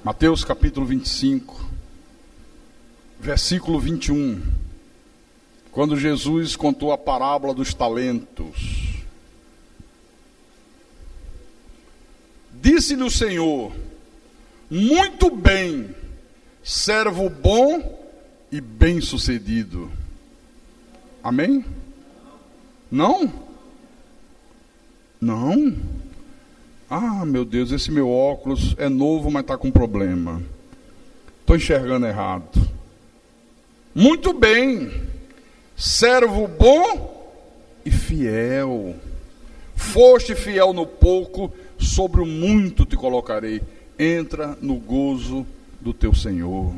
Mateus capítulo 25, versículo 21. Quando Jesus contou a parábola dos talentos. Disse-lhe o Senhor, muito bem, servo bom e bem-sucedido. Amém? Não? Não? Ah, meu Deus, esse meu óculos é novo, mas está com problema. Estou enxergando errado. Muito bem, servo bom e fiel. Foste fiel no pouco, sobre o muito te colocarei. Entra no gozo do teu Senhor.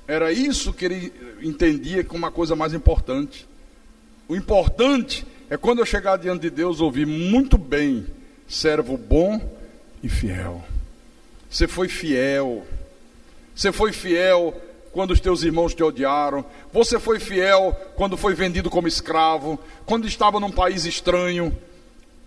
Era isso que ele entendia como uma coisa mais importante. O importante é quando eu chegar diante de Deus ouvir muito bem, servo bom e fiel. Você foi fiel. Você foi fiel quando os teus irmãos te odiaram. Você foi fiel quando foi vendido como escravo, quando estava num país estranho.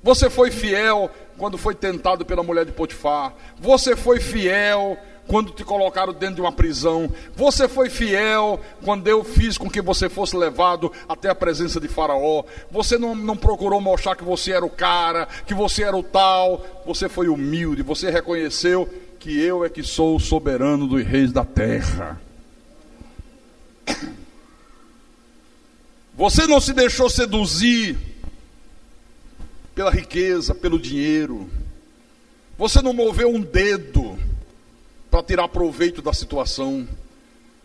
Você foi fiel quando foi tentado pela mulher de Potifar. Você foi fiel quando te colocaram dentro de uma prisão. Você foi fiel quando eu fiz com que você fosse levado até a presença de Faraó. Você não procurou mostrar que você era o cara, que você era o tal. Você foi humilde, você reconheceu que eu é que sou o soberano dos reis da terra. Você não se deixou seduzir pela riqueza, pelo dinheiro. Você não moveu um dedo para tirar proveito da situação.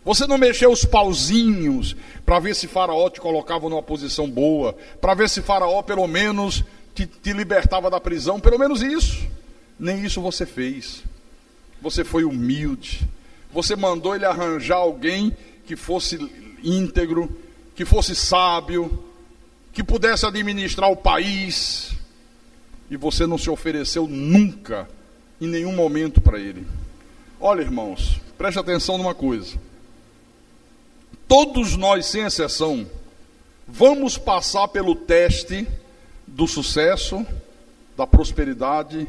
Você não mexeu os pauzinhos para ver se Faraó te colocava numa posição boa, para ver se Faraó pelo menos te libertava da prisão. Pelo menos isso. Nem isso você fez. Você foi humilde. Você mandou ele arranjar alguém que fosse íntegro, que fosse sábio, que pudesse administrar o país. E você não se ofereceu nunca, em nenhum momento para ele. Olha, irmãos, preste atenção numa coisa. Todos nós, sem exceção, vamos passar pelo teste do sucesso, da prosperidade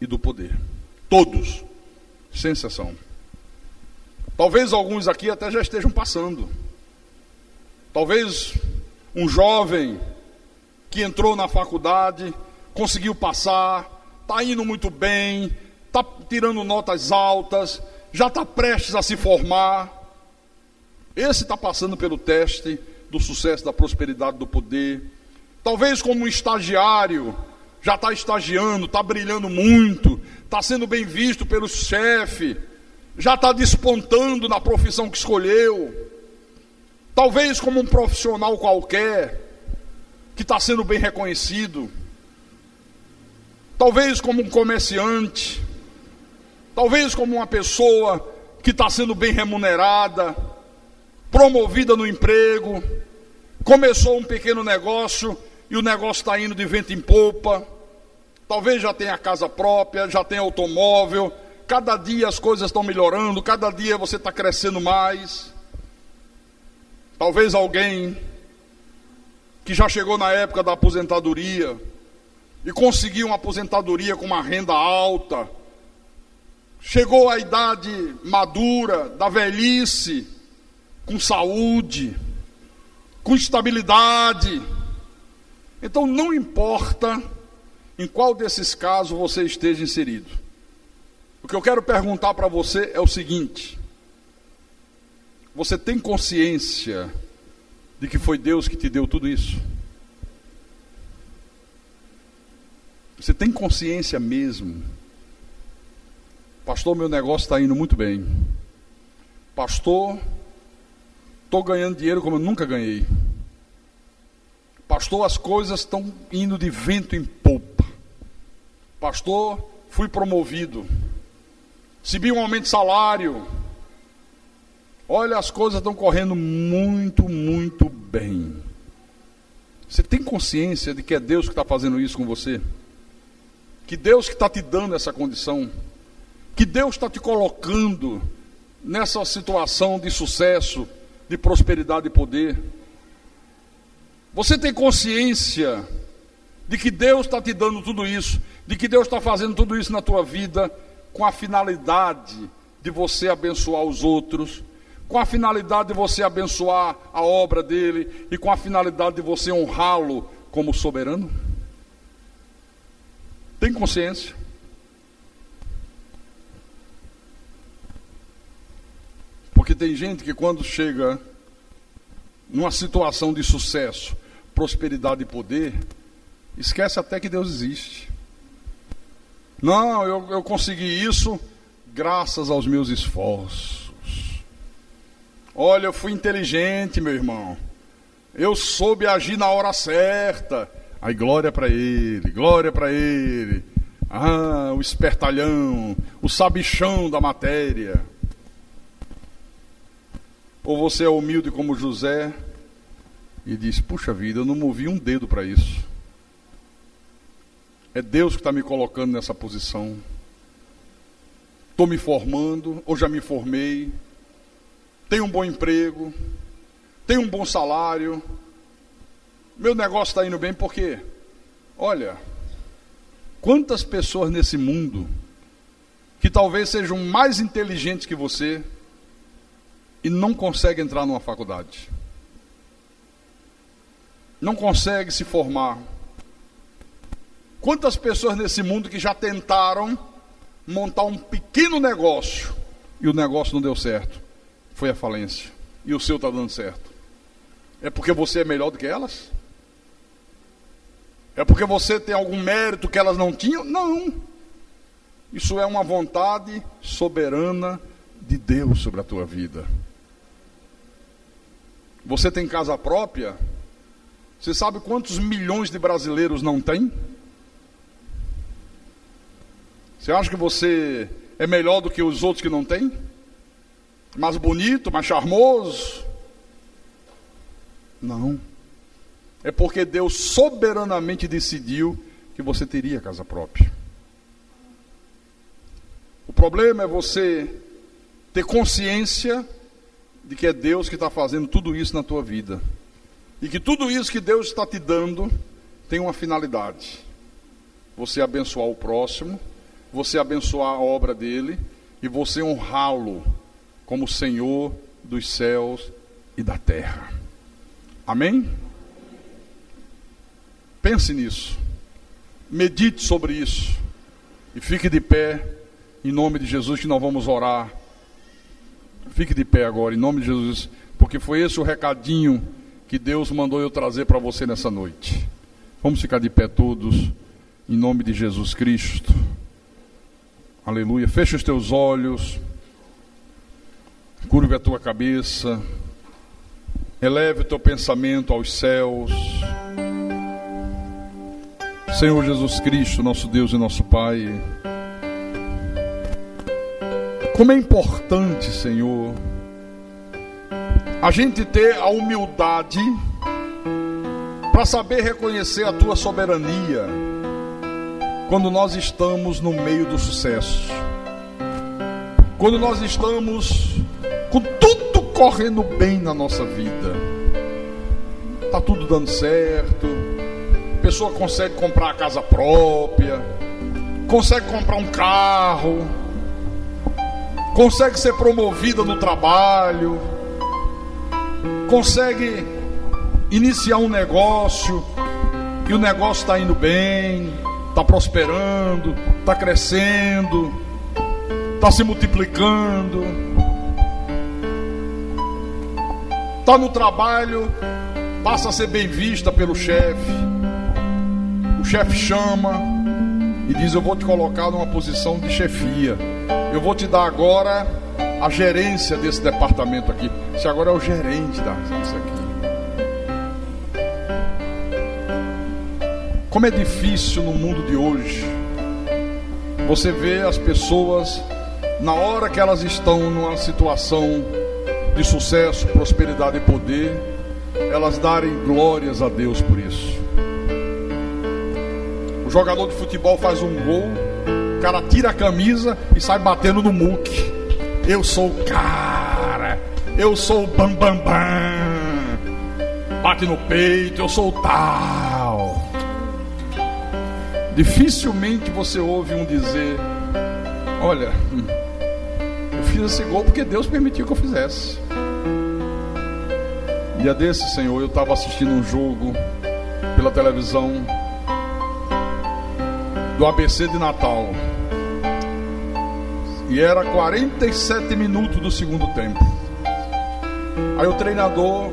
e do poder. Todos, sem exceção. Talvez alguns aqui até já estejam passando. Talvez um jovem que entrou na faculdade, conseguiu passar, está indo muito bem, está tirando notas altas, já está prestes a se formar. Esse está passando pelo teste do sucesso, da prosperidade, do poder. Talvez como um estagiário, já está estagiando, está brilhando muito, está sendo bem visto pelo chefe, já está despontando na profissão que escolheu. Talvez como um profissional qualquer, que está sendo bem reconhecido. Talvez como um comerciante. talvez como uma pessoa que está sendo bem remunerada, promovida no emprego, começou um pequeno negócio e o negócio está indo de vento em popa, talvez já tenha casa própria, já tenha automóvel, cada dia as coisas estão melhorando, cada dia você está crescendo mais. Talvez alguém que já chegou na época da aposentadoria e conseguiu uma aposentadoria com uma renda alta, chegou à idade madura, da velhice, com saúde, com estabilidade. Então não importa em qual desses casos você esteja inserido. O que eu quero perguntar para você é o seguinte: você tem consciência de que foi Deus que te deu tudo isso? Você tem consciência mesmo? Pastor, meu negócio está indo muito bem. Pastor, estou ganhando dinheiro como eu nunca ganhei. Pastor, as coisas estão indo de vento em popa. Pastor, fui promovido. Recebi um aumento de salário. Olha, as coisas estão correndo muito, muito bem. Você tem consciência de que é Deus que está fazendo isso com você? Que Deus que está te dando essa condição? Que Deus está te colocando nessa situação de sucesso, de prosperidade e poder? Você tem consciência de que Deus está te dando tudo isso, de que Deus está fazendo tudo isso na tua vida com a finalidade de você abençoar os outros, com a finalidade de você abençoar a obra dele e com a finalidade de você honrá-lo como soberano? Tem consciência? Porque tem gente que quando chega numa situação de sucesso, prosperidade e poder, esquece até que Deus existe. Não, eu consegui isso graças aos meus esforços. Olha, eu fui inteligente, meu irmão. Eu soube agir na hora certa. Aí glória para ele, glória para ele. Ah, o espertalhão, o sabichão da matéria. Ou você é humilde como José e diz: puxa vida, eu não movi um dedo para isso. É Deus que está me colocando nessa posição. Estou me formando, ou já me formei. Tenho um bom emprego. Tenho um bom salário. Meu negócio está indo bem porque, olha, quantas pessoas nesse mundo que talvez sejam mais inteligentes que você e não conseguem entrar numa faculdade. Não conseguem se formar. Quantas pessoas nesse mundo que já tentaram montar um pequeno negócio e o negócio não deu certo, foi a falência, e o seu está dando certo? É porque você é melhor do que elas? É porque você tem algum mérito que elas não tinham? Não. Isso é uma vontade soberana de Deus sobre a tua vida. Você tem casa própria? Você sabe quantos milhões de brasileiros não têm? Você acha que você é melhor do que os outros que não têm? Mais bonito, mais charmoso? Não. É porque Deus soberanamente decidiu que você teria casa própria. O problema é você ter consciência de que é Deus que está fazendo tudo isso na tua vida. E que tudo isso que Deus está te dando tem uma finalidade. Você abençoar o próximo, você abençoar a obra dele e você honrá-lo como Senhor dos céus e da terra. Amém? Pense nisso. Medite sobre isso. E fique de pé, em nome de Jesus, que nós vamos orar. Fique de pé agora, em nome de Jesus, porque foi esse o recadinho que Deus mandou eu trazer para você nessa noite. Vamos ficar de pé todos, em nome de Jesus Cristo. Aleluia. Fecha os teus olhos, curva a tua cabeça, eleve o teu pensamento aos céus. Senhor Jesus Cristo, nosso Deus e nosso Pai, Como é importante, Senhor, a gente ter a humildade para saber reconhecer a Tua soberania quando nós estamos no meio do sucesso, quando nós estamos com tudo correndo bem na nossa vida, está tudo dando certo, a pessoa consegue comprar a casa própria, consegue comprar um carro, consegue ser promovida no trabalho, consegue iniciar um negócio e o negócio está indo bem, está prosperando, está crescendo, está se multiplicando, está no trabalho, passa a ser bem vista pelo chefe, o chefe chama e diz: eu vou te colocar numa posição de chefia, eu vou te dar agora a gerência desse departamento aqui, você agora é o gerente disso aqui. Como é difícil no mundo de hoje você vê as pessoas, na hora que elas estão numa situação de sucesso, prosperidade e poder, elas darem glórias a Deus por isso. O jogador de futebol faz um gol, o cara tira a camisa e sai batendo no muque. Eu sou o cara, eu sou o bam bam bam, bate no peito, eu sou o tal. Dificilmente você ouve um dizer: olha, eu fiz esse gol porque Deus permitiu que eu fizesse. Dia desse, Senhor, eu estava assistindo um jogo pela televisão do ABC de Natal, e era 47 minutos do segundo tempo. Aí o treinador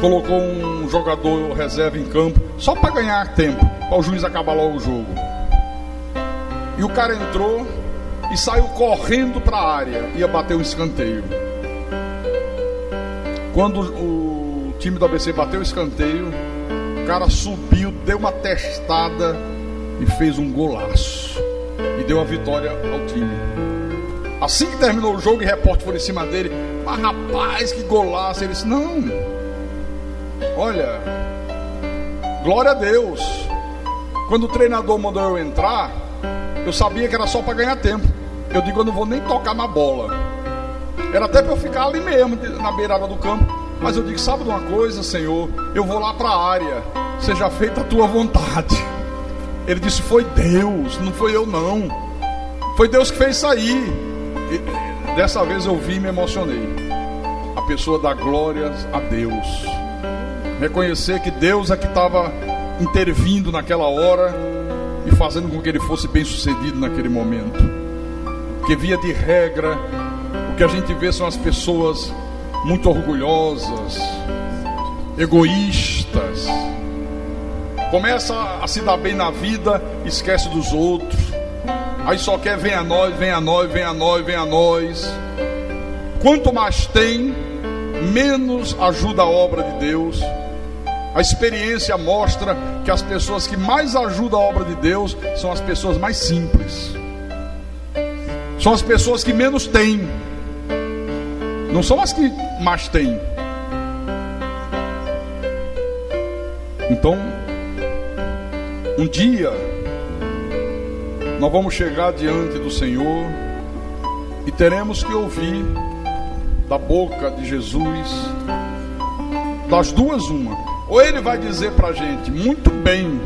colocou um jogador reserva em campo só para ganhar tempo, para o juiz acabar logo o jogo. E o cara entrou e saiu correndo para a área, ia bater um escanteio. Quando o time do ABC bateu o escanteio, o cara subiu, deu uma testada e fez um golaço e deu a vitória ao time. Assim que terminou o jogo, o repórter foi em cima dele: mas rapaz, que golaço. Ele disse: não, olha, glória a Deus, quando o treinador mandou eu entrar, eu sabia que era só para ganhar tempo. Eu digo: eu não vou nem tocar na bola, era até para eu ficar ali mesmo, na beirada do campo. Mas eu digo: sabe de uma coisa, Senhor, eu vou lá para a área, seja feita a tua vontade. Ele disse: foi Deus, não foi eu não, foi Deus que fez isso aí. E dessa vez eu vi e me emocionei. A pessoa dá glórias a Deus, reconhecer que Deus é que estava intervindo naquela hora e fazendo com que ele fosse bem sucedido naquele momento. Porque via de regra, o que a gente vê são as pessoas muito orgulhosas, egoístas, começa a se dar bem na vida, esquece dos outros, aí só quer: vem a nós, vem a nós, vem a nós, vem a nós. Quanto mais tem, menos ajuda a obra de Deus. A experiência mostra que as pessoas que mais ajudam a obra de Deus são as pessoas mais simples, são as pessoas que menos têm, não são as que mais têm. Então, um dia nós vamos chegar diante do Senhor e teremos que ouvir da boca de Jesus, das duas uma: ou ele vai dizer para a gente: muito bem,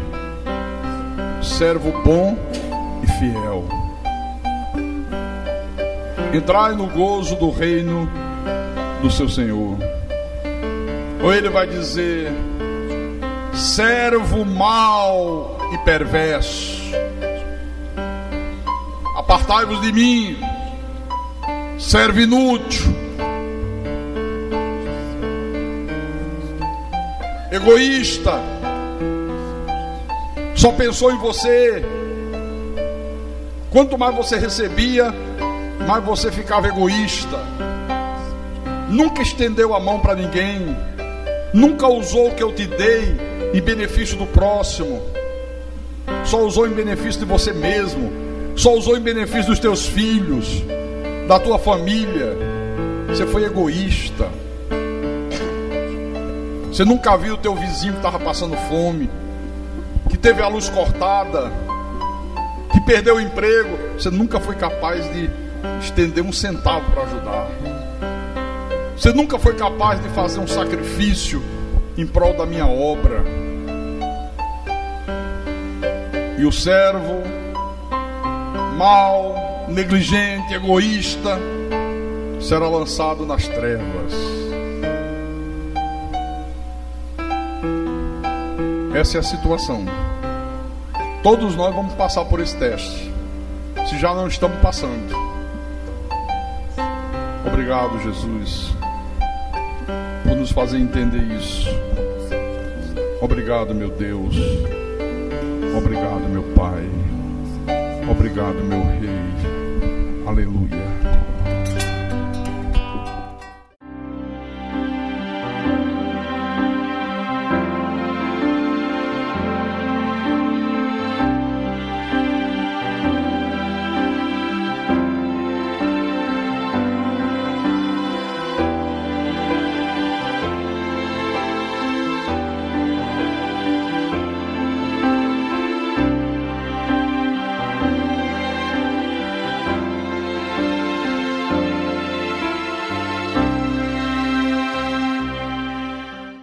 servo bom e fiel, entrai no gozo do reino do seu Senhor. Ou ele vai dizer: servo mau e perverso, apartai-vos de mim, servo inútil, egoísta, só pensou em você. Quanto mais você recebia, mais você ficava egoísta, nunca estendeu a mão para ninguém, nunca usou o que eu te dei em benefício do próximo, só usou em benefício de você mesmo, só usou em benefício dos teus filhos, da tua família. Você foi egoísta. Você nunca viu o teu vizinho que estava passando fome, que teve a luz cortada, que perdeu o emprego. Você nunca foi capaz de estender um centavo para ajudar. Você nunca foi capaz de fazer um sacrifício em prol da minha obra. E o servo mau, negligente, egoísta será lançado nas trevas. Essa é a situação. Todos nós vamos passar por esse teste, se já não estamos passando. Obrigado, Jesus, por nos fazer entender isso. Obrigado, meu Deus. Obrigado, meu Pai. Obrigado, meu Rei. Aleluia.